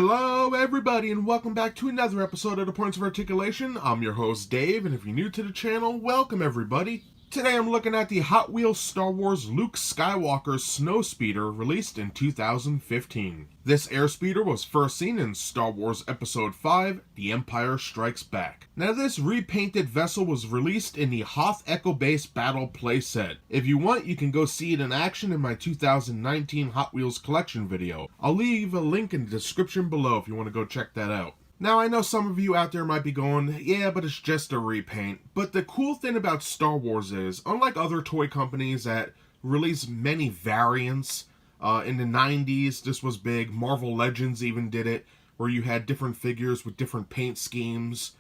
Hello everybody and welcome back to another episode of The Points of Articulation. I'm your host Dave, and if you're new to the channel, welcome everybody. Today I'm looking at the Hot Wheels Star Wars Luke Skywalker Snowspeeder released in 2015. This airspeeder was first seen in Star Wars Episode 5, The Empire Strikes Back. Now this repainted vessel was released in the Hoth Echo Base Battle playset. If you want, you can go see it in action in my 2019 Hot Wheels collection video. I'll leave a link in the description below if you want to go check that out. Now, I know some of you out there might be going, yeah, but it's just a repaint. But the cool thing about Star Wars is, unlike other toy companies that release many variants, in the 90s, this was big. Marvel Legends even did it, where you had different figures with different paint schemes,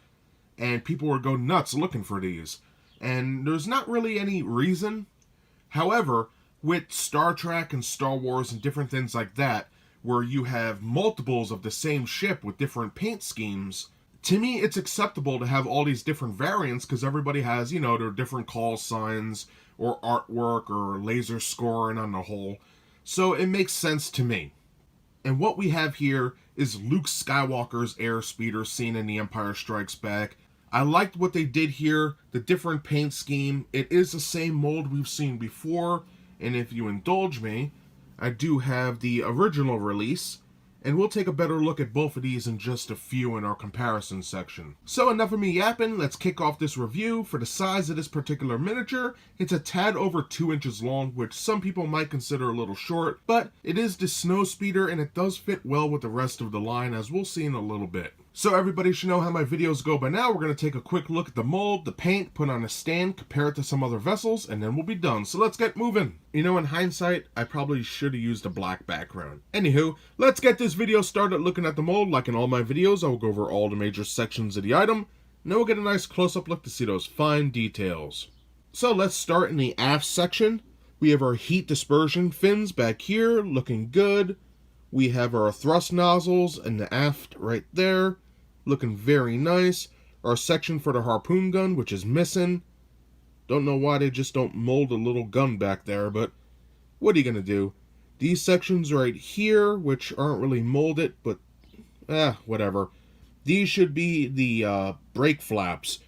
and people would go nuts looking for these. And there's not really any reason. However, with Star Trek and Star Wars and different things like that, where you have multiples of the same ship with different paint schemes, to me it's acceptable to have all these different variants because everybody has, their different call signs or artwork or laser scoring on the whole. So it makes sense to me. And what we have here is Luke Skywalker's airspeeder seen in The Empire Strikes Back. I liked what they did here, the different paint scheme. It is the same mold we've seen before, and if you indulge me, I do have the original release, and we'll take a better look at both of these in just a few in our comparison section. So enough of me yapping, let's kick off this review. For the size of this particular miniature, it's a tad over 2 inches long, which some people might consider a little short, but it is the Snowspeeder and it does fit well with the rest of the line, as we'll see in a little bit. So everybody should know how my videos go by now. We're going to take a quick look at the mold, the paint, put on a stand, compare it to some other vessels, and then we'll be done. So let's get moving. In hindsight, I probably should have used a black background. Anywho, let's get this video started looking at the mold. Like in all my videos, I will go over all the major sections of the item, and then we'll get a nice close-up look to see those fine details. So let's start in the aft section. We have our heat dispersion fins back here, looking good. We have our thrust nozzles in the aft right there, looking very nice. Our section for the harpoon gun, which is missing. Don't know why they just don't mold a little gun back there, but what are you going to do? These sections right here, which aren't really molded, but whatever. These should be the brake flaps.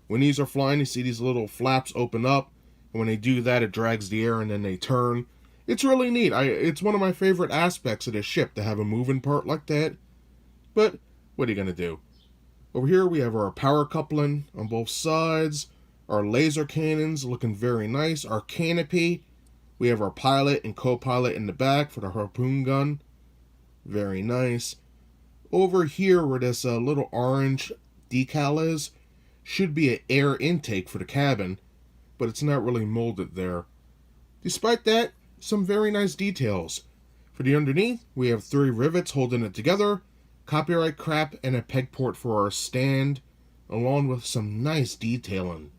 When these are flying, you see these little flaps open up, and when they do that, it drags the air and then they turn. It's really neat. It's one of my favorite aspects of this ship, to have a moving part like that. But what are you going to do? Over here we have our power coupling on both sides, our laser cannons looking very nice, our canopy, we have our pilot and co-pilot in the back for the harpoon gun, very nice. Over here where this little orange decal is, should be an air intake for the cabin, but it's not really molded there. Despite that, some very nice details. For the underneath, we have 3 rivets holding it together, copyright crap, and a peg port for our stand, along with some nice detailing.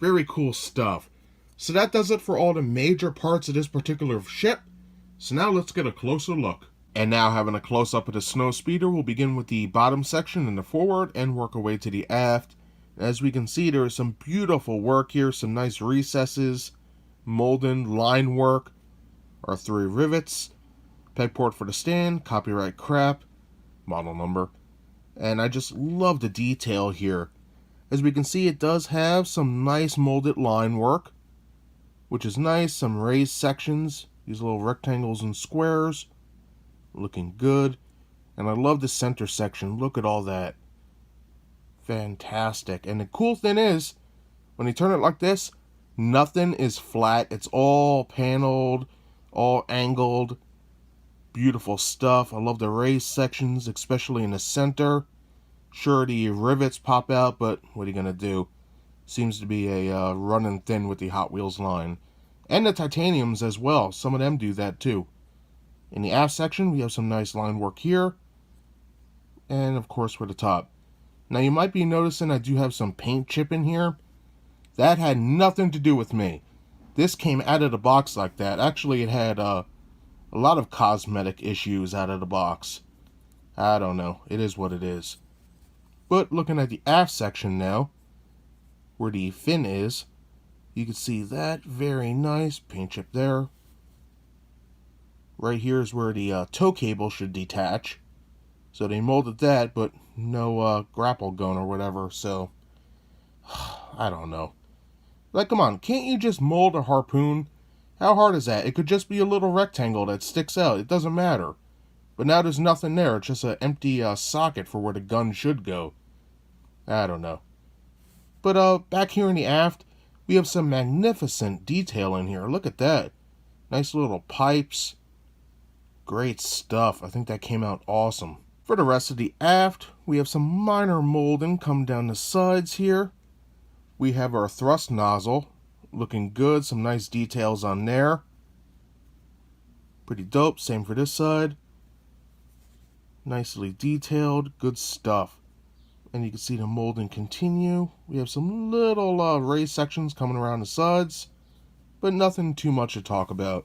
Very cool stuff. So that does it for all the major parts of this particular ship. So now let's get a closer look. And now, having a close-up of the Snowspeeder, we'll begin with the bottom section in the forward and work our way to the aft. As we can see, there is some beautiful work here, some nice recesses, molding, line work, our 3 rivets, peg port for the stand, copyright crap, model number, and I just love the detail here. As we can see, it does have some nice molded line work, which is nice, some raised sections, these little rectangles and squares, looking good, and I love the center section. Look at all that. Fantastic. And the cool thing is, when you turn it like this, nothing is flat. It's all paneled, all angled. Beautiful stuff. I love the raised sections, especially in the center. Sure, the rivets pop out, but what are you going to do? Seems to be a running thin with the Hot Wheels line. And the titaniums as well. Some of them do that too. In the aft section, we have some nice line work here. And of course for the top. Now you might be noticing I do have some paint chip in here. That had nothing to do with me. This came out of the box like that. Actually, it had a lot of cosmetic issues out of the box. I don't know. It is what it is. But looking at the aft section now, where the fin is, you can see that. Very nice. Paint chip there. Right here is where the tow cable should detach. So they molded that, but no grapple gun or whatever, so I don't know. Like, come on, can't you just mold a harpoon? How hard is that? It could just be a little rectangle that sticks out. It doesn't matter. But now there's nothing there. It's just an empty socket for where the gun should go. I don't know. But back here in the aft, we have some magnificent detail in here. Look at that. Nice little pipes. Great stuff. I think that came out awesome. For the rest of the aft, we have some minor molding come down the sides here. We have our thrust nozzle. Looking good. Some nice details on there. Pretty dope. Same for this side. Nicely detailed. Good stuff. And you can see the molding continue. We have some little raised sections coming around the sides, but nothing too much to talk about.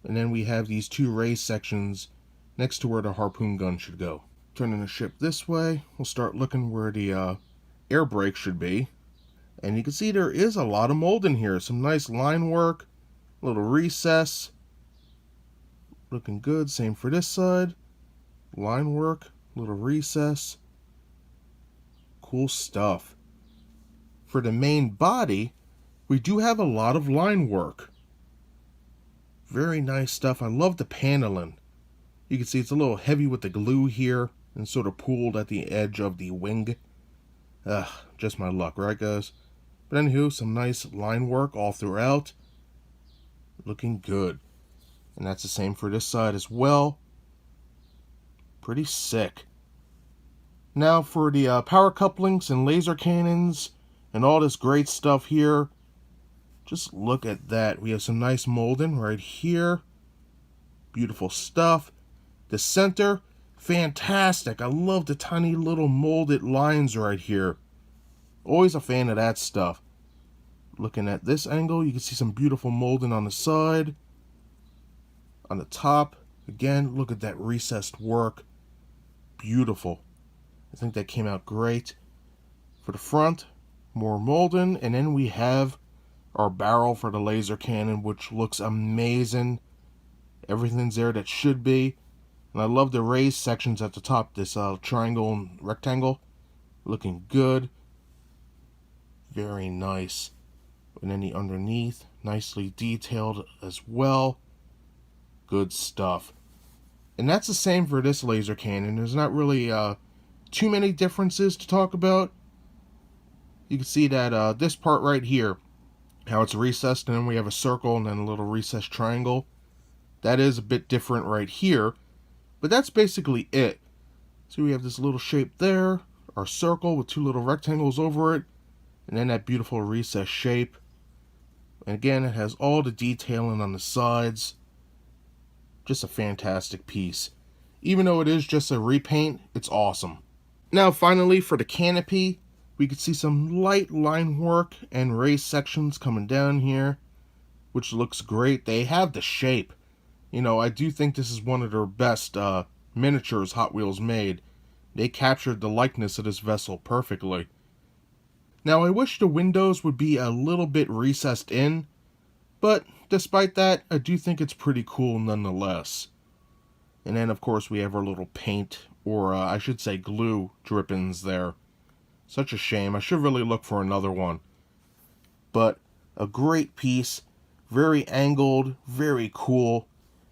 And then we have these two raised sections next to where the harpoon gun should go. Turning the ship this way, we'll start looking where the air brake should be. And you can see there is a lot of mold in here. Some nice line work, little recess. Looking good. Same for this side. Line work, little recess. Cool stuff. For the main body, we do have a lot of line work. Very nice stuff. I love the paneling. You can see it's a little heavy with the glue here and sort of pooled at the edge of the wing. Just my luck, right guys? But anywho, some nice line work all throughout. Looking good. And that's the same for this side as well. Pretty sick. Now for the power couplings and laser cannons and all this great stuff here. Just look at that. We have some nice molding right here. Beautiful stuff. The center, fantastic. I love the tiny little molded lines right here. Always a fan of that stuff. Looking at this angle, you can see some beautiful molding on the side. On the top, again, look at that recessed work. Beautiful. I think that came out great. For the front, more molding, and then we have our barrel for the laser cannon, which looks amazing. Everything's there that should be. And I love the raised sections at the top, this triangle and rectangle. Looking good. Very nice. And then the underneath, nicely detailed as well. Good stuff. And that's the same for this laser cannon. There's not really too many differences to talk about. You can see that this part right here, how it's recessed, and then we have a circle and then a little recessed triangle. That is a bit different right here, but that's basically it. So we have this little shape there, our circle with two little rectangles over it, and then that beautiful recessed shape. And again, it has all the detailing on the sides. Just a fantastic piece. Even though it is just a repaint, it's awesome. Now finally, for the canopy, we can see some light line work and raised sections coming down here, which looks great. They have the shape. You know, I do think this is one of their best miniatures Hot Wheels made. They captured the likeness of this vessel perfectly. Now I wish the windows would be a little bit recessed in, but despite that, I do think it's pretty cool nonetheless. And then of course we have our little paint, or I should say glue drippings there. Such a shame. I should really look for another one. But a great piece, very angled, very cool,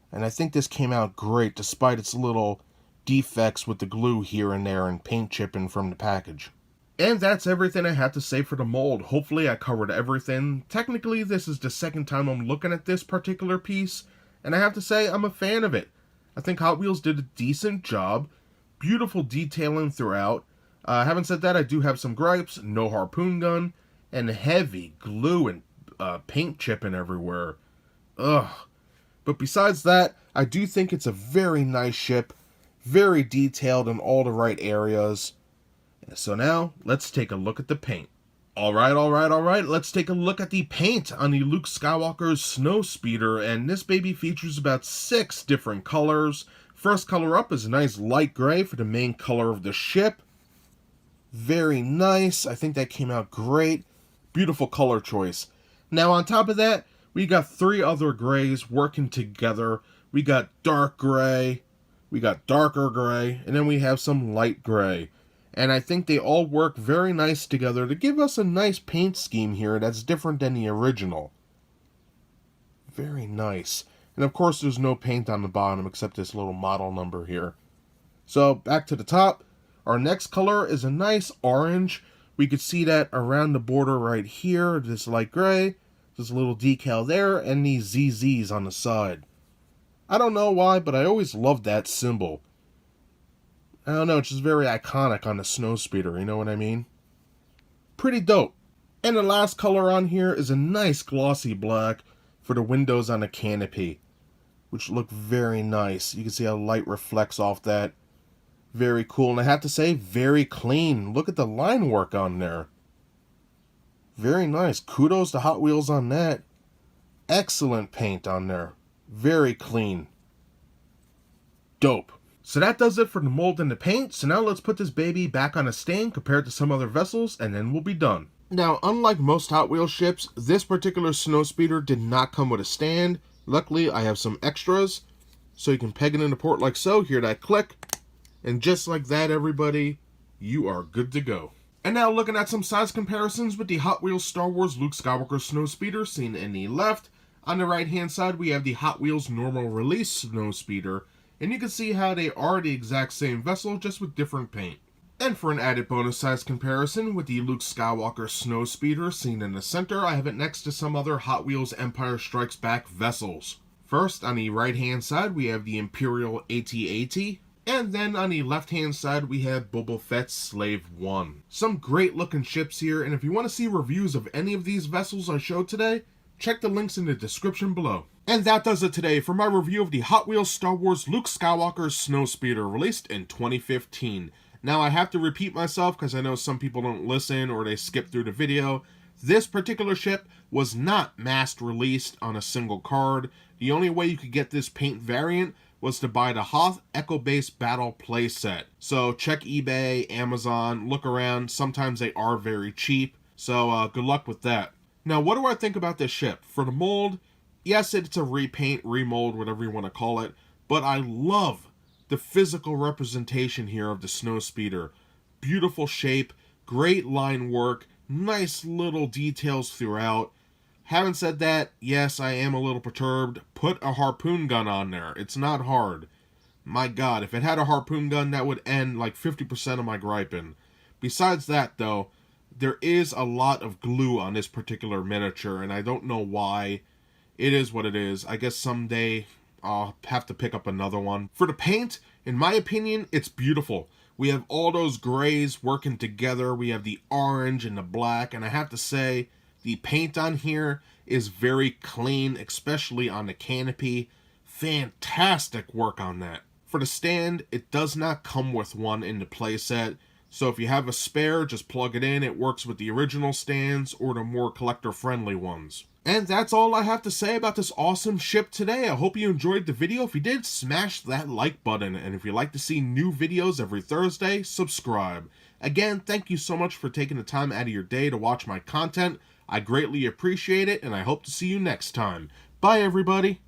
and I think this came out great despite its little defects with the glue here and there and paint chipping from the package. And that's everything I had to say for the mold. Hopefully I covered everything. Technically this is the second time I'm looking at this particular piece, and I have to say I'm a fan of it. I think Hot Wheels did a decent job. Beautiful detailing throughout. Having said that, I do have some gripes. No harpoon gun, and heavy glue and paint chipping everywhere. Ugh. But besides that, I do think it's a very nice ship. Very detailed in all the right areas. So now, let's take a look at the paint. Alright, let's take a look at the paint on the Luke Skywalker's Snowspeeder, and this baby features about 6 different colors. First color up is a nice light gray for the main color of the ship. Very nice. I think that came out great. Beautiful color choice. Now on top of that, we got 3 other grays working together. We got dark gray, we got darker gray, and then we have some light gray. And I think they all work very nice together to give us a nice paint scheme here that's different than the original. Very nice. And of course there's no paint on the bottom except this little model number here. So back to the top, our next color is a nice orange. We could see that around the border right here, this light gray. There's a little decal there, and these ZZs on the side. I don't know why, but I always loved that symbol. I don't know, it's just very iconic on the Snowspeeder, you know what I mean? Pretty dope. And the last color on here is a nice glossy black for the windows on the canopy, which look very nice. You can see how light reflects off that. Very cool, and I have to say, very clean. Look at the line work on there. Very nice. Kudos to Hot Wheels on that. Excellent paint on there. Very clean. Dope. So that does it for the mold and the paint. So now let's put this baby back on a stand compared to some other vessels, and then we'll be done. Now, unlike most Hot Wheels ships, this particular Snowspeeder did not come with a stand. Luckily, I have some extras, so you can peg it into port like so. Hear that click. And just like that, everybody, you are good to go. And now looking at some size comparisons with the Hot Wheels Star Wars Luke Skywalker Snowspeeder seen in the left. On the right hand side, we have the Hot Wheels normal release Snowspeeder. And you can see how they are the exact same vessel, just with different paint. And for an added bonus size comparison with the Luke Skywalker Snowspeeder seen in the center, I have it next to some other Hot Wheels Empire Strikes Back vessels. First, on the right hand side, we have the Imperial AT-AT. And then on the left hand side, we have Boba Fett's Slave 1. Some great looking ships here, and if you want to see reviews of any of these vessels I showed today, check the links in the description below. And that does it today for my review of the Hot Wheels Star Wars Luke Skywalker Snowspeeder, released in 2015. Now I have to repeat myself because I know some people don't listen or they skip through the video. This particular ship was not mass released on a single card. The only way you could get this paint variant was to buy the Hoth Echo Base Battle playset. So check eBay, Amazon, look around. Sometimes they are very cheap. So good luck with that. Now, what do I think about this ship? For the mold, yes, it's a repaint, remold, whatever you want to call it. But I love the physical representation here of the Snowspeeder. Beautiful shape, great line work, nice little details throughout. Having said that, yes, I am a little perturbed. Put a harpoon gun on there. It's not hard. My God, if it had a harpoon gun, that would end like 50% of my griping. Besides that, though, there is a lot of glue on this particular miniature, and I don't know why. It is what it is. I guess someday I'll have to pick up another one. For the paint, in my opinion, it's beautiful. We have all those grays working together. We have the orange and the black, and I have to say, the paint on here is very clean, especially on the canopy. Fantastic work on that. For the stand, it does not come with one in the playset, so if you have a spare, just plug it in. It works with the original stands or the more collector-friendly ones. And that's all I have to say about this awesome ship today. I hope you enjoyed the video. If you did, smash that like button. And if you'd like to see new videos every Thursday, subscribe. Again, thank you so much for taking the time out of your day to watch my content. I greatly appreciate it, and I hope to see you next time. Bye, everybody.